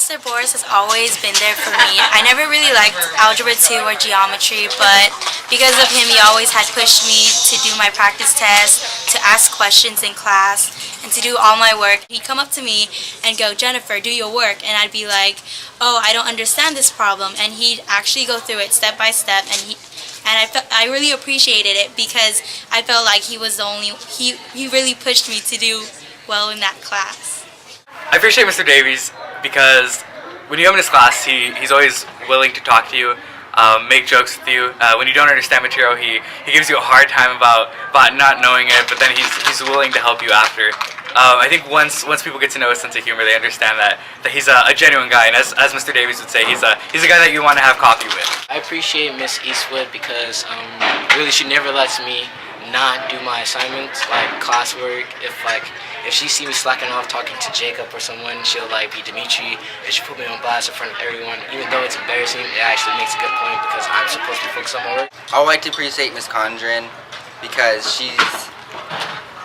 Mr. Boris has always been there for me. I never really liked Algebra 2 or Geometry, but because of him, he always had pushed me to do my practice tests, to ask questions in class, and to do all my work. He'd come up to me and go, "Jennifer, do your work," and I'd be like, "Oh, I don't understand this problem," and he'd actually go through it step by step, and I really appreciated it because I felt like he really pushed me to do well in that class. I appreciate Mr. Davies because when you come in his class, he's always willing to talk to you, make jokes with you. When you don't understand material, he gives you a hard time about not knowing it, but then he's willing to help you after. I think once people get to know his sense of humor, they understand that he's a genuine guy, and as Mr. Davies would say, he's a guy that you want to have coffee with. I appreciate Miss Eastwood because really she never lets me not do my assignments, like classwork. If she sees me slacking off talking to Jacob or someone, she'll be Dimitri, and she'll put me on blast in front of everyone. Even though it's embarrassing, it actually makes a good point because I'm supposed to be focused on my work. I would like to appreciate Miss Condren because she's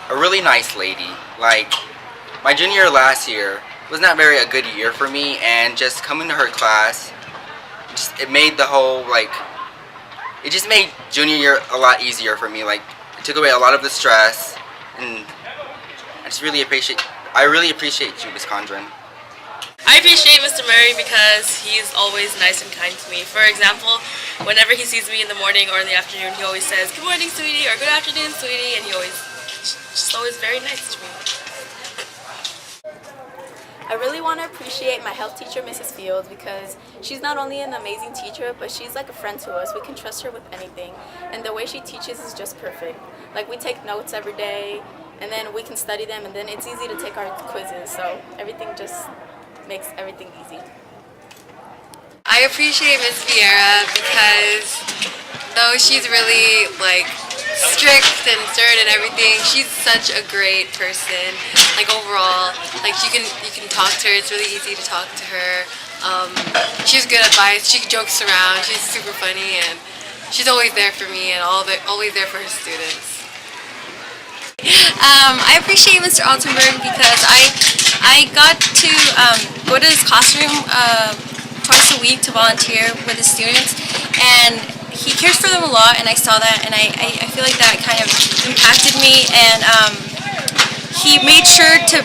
a really nice lady. Like, my junior year last year was not very a good year for me, and just coming to her class, it made the whole, it just made junior year a lot easier for me. It took away a lot of the stress, and I really appreciate you, Miss Condren. I appreciate Mr. Murray because he's always nice and kind to me. For example, whenever he sees me in the morning or in the afternoon, he always says, "Good morning, sweetie," or "Good afternoon, sweetie," and just always very nice to me. I really want to appreciate my health teacher, Mrs. Fields, because she's not only an amazing teacher, but she's like a friend to us. We can trust her with anything, and the way she teaches is just perfect. We take notes every day, and then we can study them, and then it's easy to take our quizzes, so everything just makes everything easy. I appreciate Miss Vieira because though she's really strict and stern and everything, she's such a great person. Overall, you can talk to her. It's really easy to talk to her. She has good advice. She jokes around. She's super funny, and she's always there for me and always there for her students. I appreciate Mr. Altenberg because I got to go to his classroom twice a week to volunteer with his students, and he cares for them a lot, and I saw that, and I feel like that kind of impacted me, and he made sure to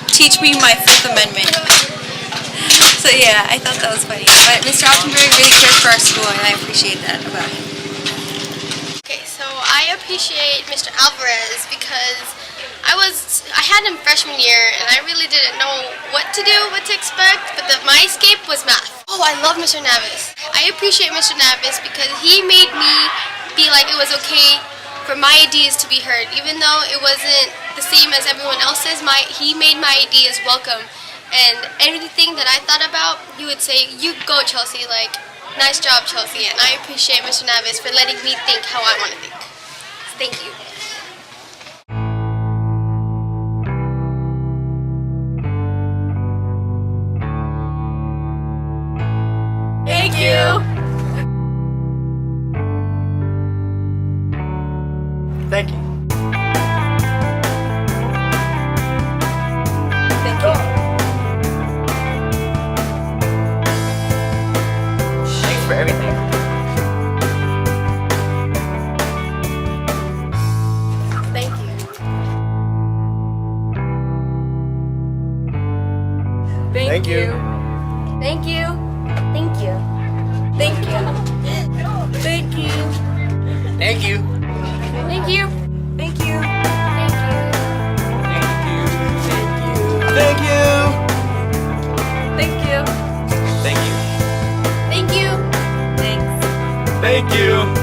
teach me my Fifth Amendment. So yeah, I thought that was funny. But Mr. Altenberg really cares for our school, and I appreciate that about him. Okay, so I appreciate Mr. Alvarez because I had him freshman year and I really didn't know what to do, what to expect, but my escape was math. Oh, I love Mr. Navis. I appreciate Mr. Navis because he made me feel like it was okay for my ideas to be heard. Even though it wasn't the same as everyone else's, he made my ideas welcome. And everything that I thought about, he would say, "You go, Chelsea," "Nice job, Chelsea." And I appreciate Mr. Navis for letting me think how I want to think. Thank you. Thank you! Thank you. Thank you. Thanks for everything. Thank you. Thank you. Thank you. Thank you. Thank you. Thank you. Thank you. Thank you. Thank you. Thank you. Thank you. Thank you. Thank you. Thanks. Thank you.